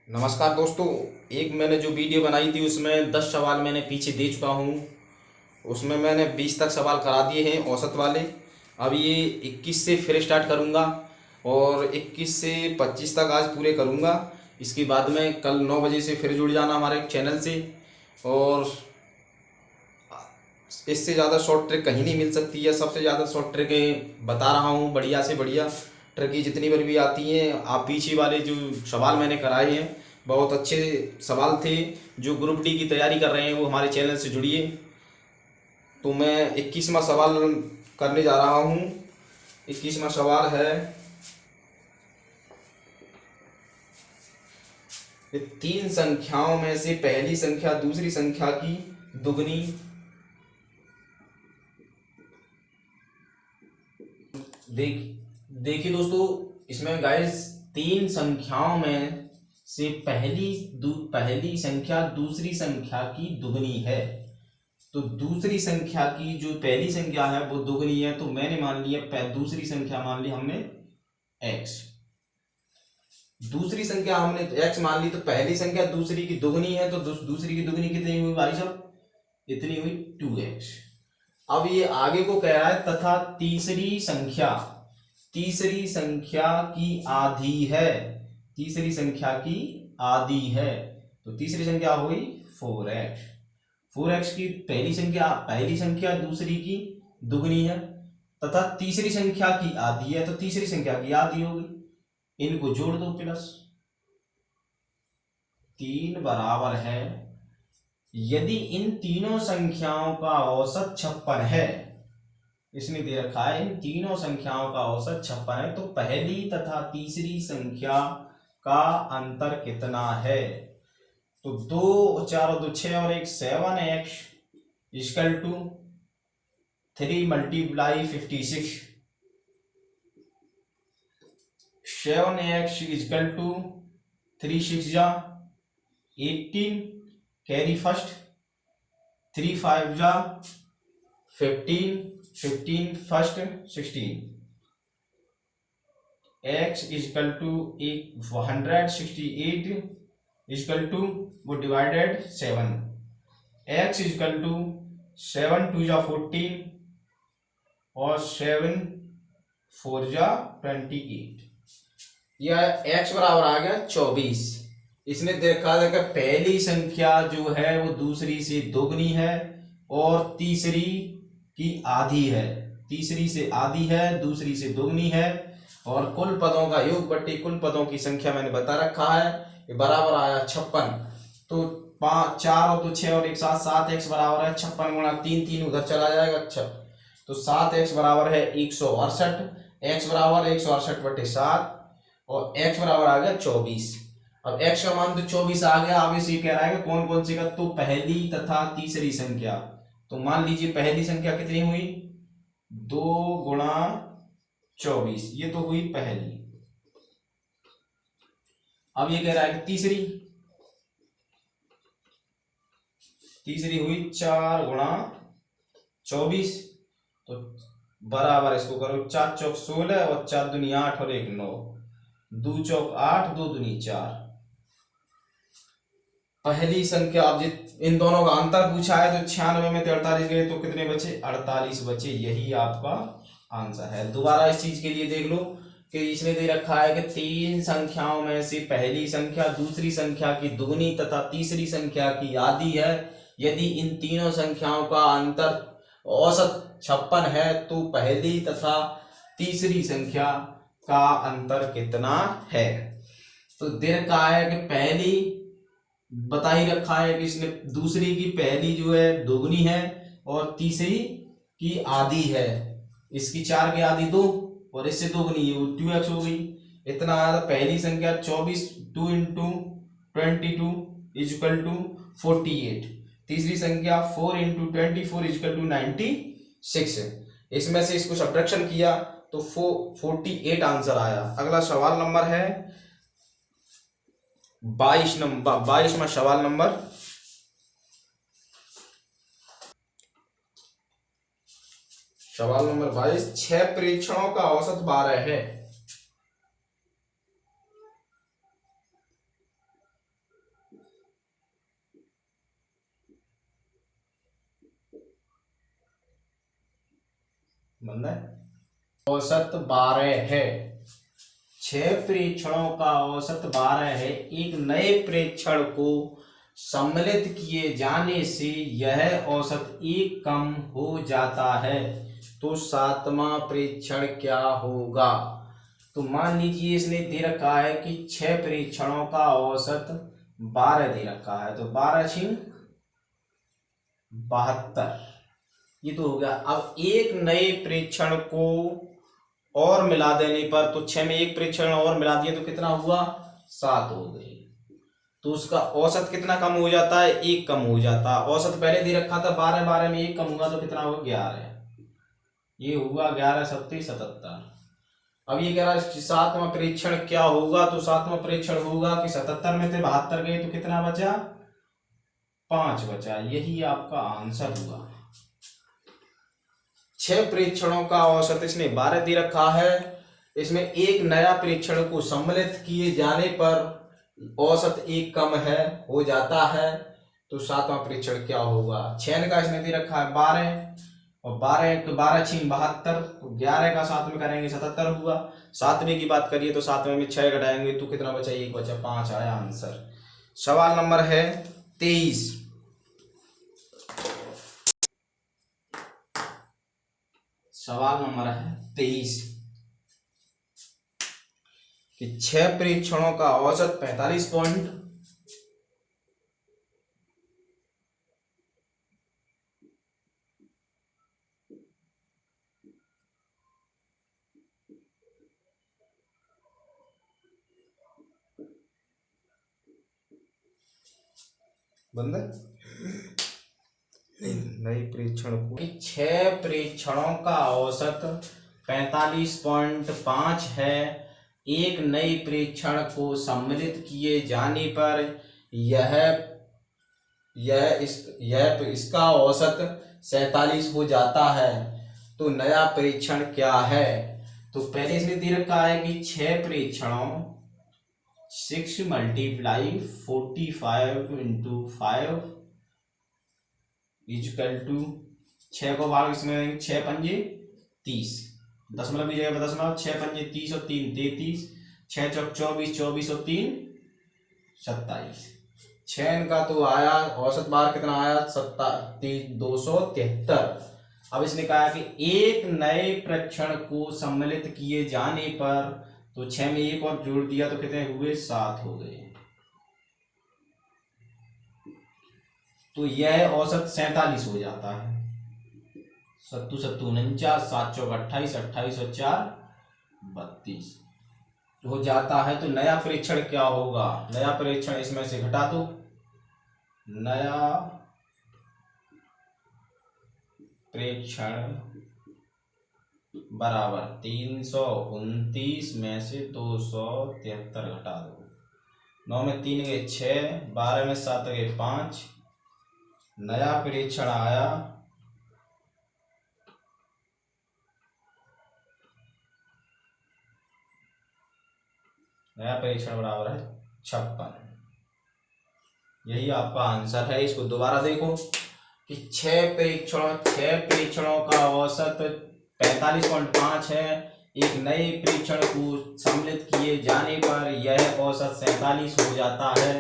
नमस्कार दोस्तों। एक मैंने जो वीडियो बनाई थी उसमें 10 सवाल मैंने पीछे दे चुका हूँ। उसमें मैंने 20 तक सवाल करा दिए हैं औसत वाले। अब ये 21 से फिर स्टार्ट करूँगा और 21 से 25 तक आज पूरे करूँगा। इसके बाद में कल 9 बजे से फिर जुड़ जाना हमारे चैनल से। और इससे ज़्यादा शॉर्ट ट्रिक कहीं नहीं मिल सकती है। सबसे ज़्यादा शॉर्ट ट्रिक बता रहा हूँ, बढ़िया से बढ़िया ट्रिक जितनी बार भी आती हैं। आप पीछे वाले जो सवाल मैंने कराए हैं बहुत अच्छे सवाल थे। जो ग्रुप डी की तैयारी कर रहे हैं वो हमारे चैनल से जुड़िए। तो मैं 21वां सवाल करने जा रहा हूँ। 21वां सवाल है, कि तीन संख्याओं में से पहली संख्या दूसरी संख्या की दुगनी। देख देखिए दोस्तों, इसमें गाइस तीन संख्याओं में से पहली संख्या दूसरी संख्या की दुगनी है। तो दूसरी संख्या की जो पहली संख्या है वो दुगनी है, तो मैंने मान लिया दूसरी संख्या मान ली हमने x। दूसरी संख्या हमने x मान ली, तो पहली संख्या दूसरी की दुगनी है, तो दूसरी की दुगनी कितनी हुई भाई साहब? इतनी हुई 2x। अब ये आगे को कह रहा है तथा तीसरी संख्या की आधी है। तीसरी संख्या की आधी है, तो तीसरी संख्या हुई 4x। 4x की पहली संख्या दूसरी की दुगनी है तथा तीसरी संख्या की आधी है, तो तीसरी संख्या की आधी होगी। इनको जोड़ दो, प्लस 3 बराबर है, यदि इन तीनों संख्याओं का औसत 56 है। इसने दे रखा है इन तीनों संख्याओं का औसत 56 है, तो पहली तथा तीसरी संख्या का अंतर कितना है? तो 2 4 और 2 6 और 1 7x equal to 3 multiply 56। 7x equal to 3 6 जा 18, कैरी फर्स्ट 3 5 जा 15, 15 first 16। x equal to 168 equal to वो डिवाइडेड 7। x इक्वल टू 7 2 जा 14 और 7 4 जा 28। यह x बराबर आ गया 24। इसने देखा था कि पहली संख्या जो है वो दूसरी से दोगुनी है और तीसरी की आधी है। तीसरी से आधी है, दूसरी से दोगुनी है, और कुल पदों का योग बट्टी कुल पदों की संख्या मैंने बता रखा है। ये बराबर आया 56। तो 5 4 और 2 6 और एक साथ 7x बराबर है 56 गुणा 3, 3 उधर चला जाएगा। अच्छा, तो 7x बराबर है 168। x बराबर 168/7 और x बराबर आ गया 24। अब x का मान तो 24 आ गया। अब इसे कह रहा है कि कौन कौन सी का, तो पहली तथा तीसरी संख्या। तो मान लीजिए पहली संख्या कितनी हुई, 2 गुणा 24, ये तो हुई पहली। अब ये कह रहा है कि तीसरी हुई 4 गुणा 24। तो बराबर इसको करो, 4 चौक 16 और 4 दूनी 8 और 1 9, 2 चौक 8 2 दूनी 4। पहली संख्या, अब इन दोनों का अंतर पूछा है, तो 96 में 48 गए तो कितने बचे? 48 बचे। यही आपका आंसर है। दोबारा इस चीज के लिए देख लो कि इसने दे रखा है कि तीन संख्याओं में से पहली संख्या दूसरी संख्या की दुगनी तथा तीसरी संख्या की आधी है। यदि इन तीनों संख्याओं का अंतर औसत 56 है, तो पहली तथा तीसरी संख्या का अंतर कितना है? तो दे रखा है कि पहली बता ही रखा है कि इसने दूसरी की पहली जो है दोगुनी है और तीसरी की आधी है। इसकी 4 की आधी 2 और इससे दोगुनी है वो 2x हो गई। इतना आया था। पहली संख्या 24, 2 इंटू 22 इक्वल टू 48। तीसरी संख्या 4 इंटू 24 इक्वल टू 96। इसमें से इसको सब्ट्रैक्शन किया तो 48 आंसर आया। अगला सवाल नंबर है 22वां सवाल नंबर। सवाल नंबर 22, 6 प्रेक्षणों का औसत 12 है। बंद है। औसत 12 है। 6 प्रेक्षणों का औसत 12 है। एक नए प्रेक्षण को सम्मिलित किए जाने से यह औसत 1 कम हो जाता है। तो 7वां प्रेक्षण क्या होगा? तो मान लीजिए इसने दे रखा है कि 6 प्रेक्षणों का औसत 12 दे रखा है, तो 12 छिंग 72, ये तो हो गया। अब एक नए प्रेक्षण को और मिला देने पर, तो 6 में एक प्रेक्षण और मिला दिए तो कितना हुआ? 7 हो गई। तो उसका औसत कितना कम हो जाता है? 1 कम हो जाता है। औसत पहले दे रखा था 12, 12 में 1 कम होगा तो कितना होगा? 11। ये हुआ 11 7 77। अब ये कह रहा है 7वां परीक्षण क्या होगा? तो 7वां परीक्षण होगा कि 77 में से 72 गए तो कितना बचा? 5 बचा। यही आपका आंसर हुआ। 6 परीक्षणों का औसत इसने 12 दे रखा है। इसमें एक नया परीक्षण को सम्मिलित किए जाने पर औसत 1 कम है हो जाता है। तो 7वां परीक्षण क्या होगा? 6 का इसने दे रखा है 12, और 12 छिंग 72, तो 11 का 7 में करेंगे 77 हुआ। 7वें की बात करिए तो 7वें में 6 घटाएंगे तो कितना बचा? 1 बचा, 5 आया आंसर। सवाल नंबर है 23। सवाल नंबर है 23 कि 6 परीक्षणों का औसत 45 पॉइंट बंद नई परीक्षण को 6 परीक्षणों का औसत 45.5 है। एक नई परीक्षण को सम्मिलित किए जाने पर इसका औसत 47 हो जाता है। तो नया परीक्षण क्या है? तो पहले इसने दे रखा है कि 6 परीक्षणों 6 × 45 × 5 इजकल टू 6 को भाग इसमें 6 पंजे 30, दशमलव की जगह दशमलव, 6 पंजे 30 और 3 33, 6 चौक 24, 24 और 3 27। 6 का तो आया औसत बार कितना आया? 273। अब इसने कहा कि एक नए परीक्षण को सम्मिलित किए जाने पर, तो 6 में 1 और जोड़ दिया तो कितने हुए? 7 हो गए। तो यह औसत 47 हो जाता है। 7 7 49, 7 चौक 28, 28 और 4 32 हो जाता है। तो नया परीक्षण क्या होगा? नया परीक्षण इसमें से घटा दो। नया परीक्षण बराबर 329 में से 273 घटा दो। 9 में 3 गए 6, 12 में 7 गए 5। नया परीक्षण आया बराबर है 56। यही आपका आंसर है। इसको दोबारा देखो कि 6 परीक्षणों का औसत 45.5 है। एक नए परीक्षण को सम्मिलित किए जाने पर यह औसत 47 हो जाता है।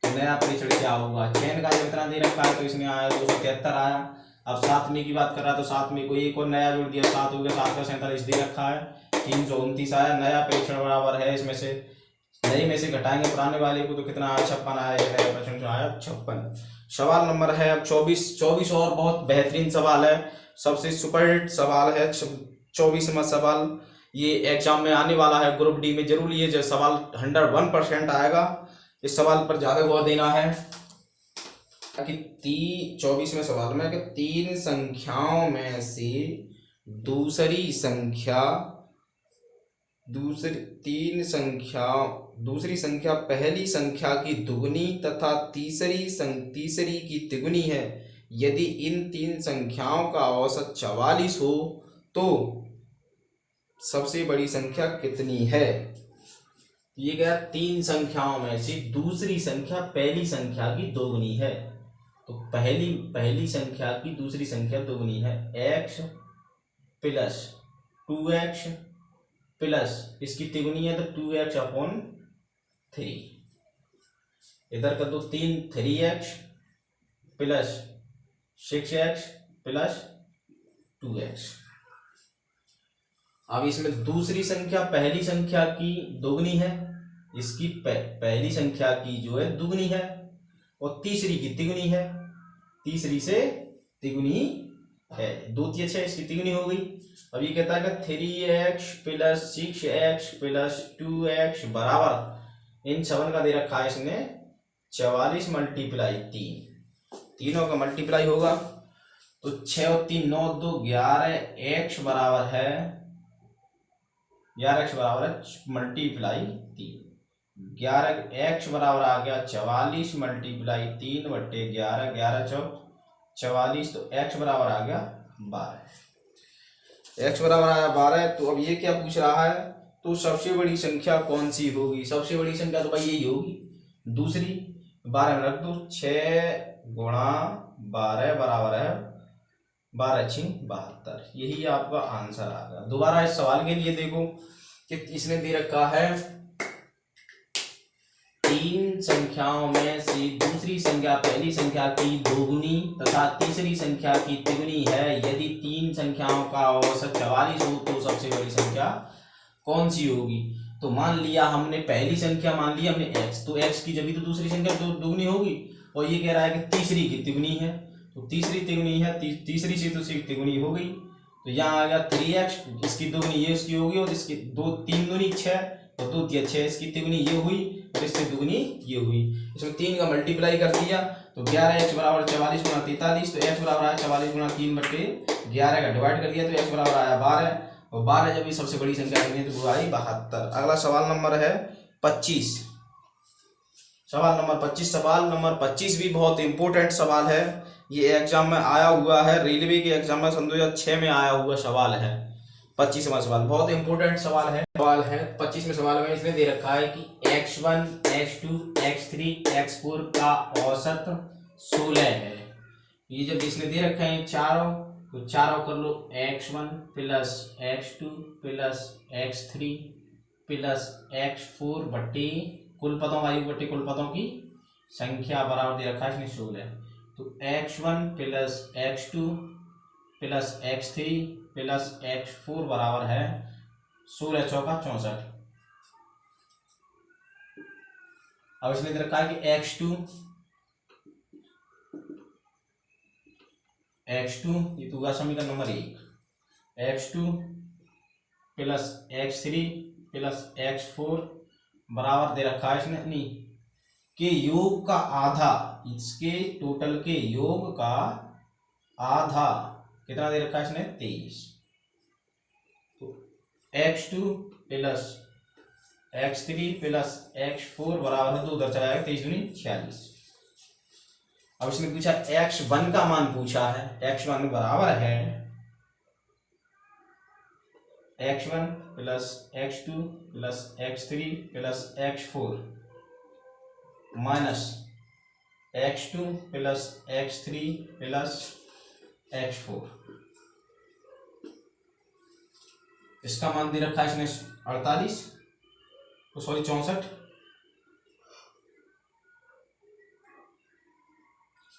तो नया परीक्षण क्या होगा? 6 का कितना दे रखा है तो इसमें आया 273 आया। अब 7वें की बात कर रहा है तो 7वें को एक और नया जोड़ दिया, 7 हो गया, 7 का 47 दे रखा है, 329 आया। नया परीक्षण बराबर है, इसमें से नए में से घटाएंगे पुराने वाले को तो कितना आया? 56 आया। ये नया प्रश्न जो आया 56। सवाल नंबर है अब 24 और बहुत बेहतरीन सवाल है। सबसे सुपर हिट सवाल है 24वां सवाल। ये एग्जाम में आने वाला है, ग्रुप डी में जरूर ये जो सवाल 101% आएगा। इस सवाल पर ज्यादा गौर देना है कि 24वें सवाल में कि 3 संख्याओं में से दूसरी संख्या पहली संख्या की दुगुनी तथा तीसरी की तिगुनी है। यदि इन 3 संख्याओं का औसत 44 हो तो सबसे बड़ी संख्या कितनी है? ये क्या? 3 संख्याओं में से दूसरी संख्या पहली संख्या की दोगुनी है। तो पहली संख्या की दूसरी संख्या दोगुनी है। x प्लस 2x प्लस इसकी तिगुनी है तो 2x/3, इधर कर दो 3x plus 6x plus 2x। अब इसमें दूसरी संख्या पहली संख्या की दोगुनी है, इसकी पहली संख्या की जो है दुगनी है और तीसरी की तिगुनी है, तीसरी से तिगुनी है, 2 × 6 इसकी तिगुनी हो गई। अब ये कहता है कि 3x plus 6x plus 2x बराबर इन 7 का दे रखा है इसने 44 × 3, तीनों का मल्टीप्लाई होगा तो 6 और 3 9 2 11, x बराबर है 11x बराबर है मल्टीप्लाई 3, 11x बराबर आ गया 44 मल्टीप्लाई 3/11, 11 चौक 44, तो x बराबर आ गया 12, x बराबर आया 12। तो अब ये क्या पूछ रहा है, तो सबसे बड़ी संख्या कौन सी होगी? सबसे बड़ी संख्या तो भाई यही होगी, दूसरी 12 में रख दो, 6 × 12 बराबर है 12×6 = 72, यही आपका आंसर आ गया। दोबारा इस सवाल के लिए देखो कि इसने दे रखा है 3 संख्याओं में से दूसरी संख्या पहली संख्या की दोगुनी तथा तीसरी संख्या की तिगुनी है, यदि 3 संख्याओं का औसत 44 हो तो सबसे बड़ी संख्या कौन सी होगी? तो मान लिया हमने पहली संख्या मान लिया हमने x, तो x की जब तो दूसरी संख्या दोगुनी होगी, और ये कह रहा है कि तीसरी की तिगुनी है, तो तीसरी तिगुनी है, तीसरी से तो तिगुनी हो गई, तो यहाँ आ गया 3x, इसकी दोगुनी ये उसकी होगी, और इसकी 2 3 दूनी 6, तो 2 × 6 इसकी तिगुनी ये हुई और इससे दुगुनी ये हुई, इसमें 3 का मल्टीप्लाई कर दिया तो 11x बराबर 44 × 43, तो x बराबर आया 44 × 3/11 का डिवाइड कर दिया तो x बराबर आया 12, और 12 जब ये सबसे बड़ी संख्या है तो वो आई 72। अगला सवाल नंबर है 25, सवाल नंबर 25 भी बहुत इंपॉर्टेंट सवाल है, ये एग्जाम में आया हुआ है, रेलवे के एग्जाम में सन 2006 में आया हुआ सवाल है। 25वां सवाल बहुत इंपॉर्टेंट सवाल है 25वें सवाल में इसने दे रखा है कि x1 x2 x3 x4 का औसत 16 है। ये जब इसने दे रखा है चारों, तो चारों कर लो x1 plus x2 plus x3 plus x4 बट्टे कुल पदों वायु बट्टे कुल पदों की संख्या बराबर दे रखा है इसने 16, तो x1 plus x2 plus x3 plus x4 बराबर है 16 × 4 = 64। अब इसने दे रखा है कि x2 ये तो होगा समीकरण number 1, x2 plus x3 plus x4 बराबर दे रखा है इसने नहीं के योग का आधा, इसके टोटल के योग का आधा कितना दे रखा है इसने 23, तो x2 plus x3 plus x4 बराबर है 2 उधर चला जाएगा 23 दूनी 46। अब इसने पूछा x1 का मान पूछा है, x1 बराबर है x1 plus x2 plus x3 plus x4 minus x2 plus x3 plus x4, इसका मान दे रखा है इसने 48, तो सॉरी 64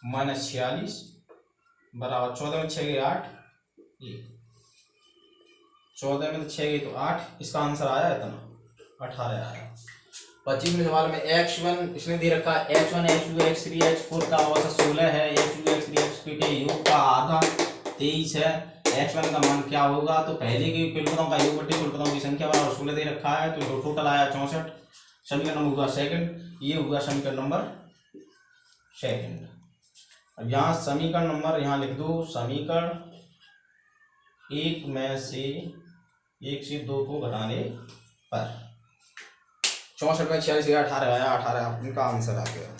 माइनस 46 बराबर 14 में 6 गए 8, 14 में तो 6 गई तो 8, इसका आंसर आया इतना 18 आया। 25वें सवाल में x1 इसने दे रखा है x1 x2 x3 x4 का औसत 16 है, x2 x3 x4 के योग का आधा 23 है, x1 का मान क्या होगा? तो पहले के कुल पदों का योग बटे कुल पदों की संख्या बराबर 16 दे रखा है, तो टोटल आया 64, समीकरण नंबर हुआ सेकंड, ये हुआ समीकरण नंबर सेकंड। अब यहाँ समीकरण नंबर यहाँ लिख दो, समीकरण 1 में से 1 से 2 को घटाने पर 64 में 46 18 आया, 18 इनका आंसर आ गया।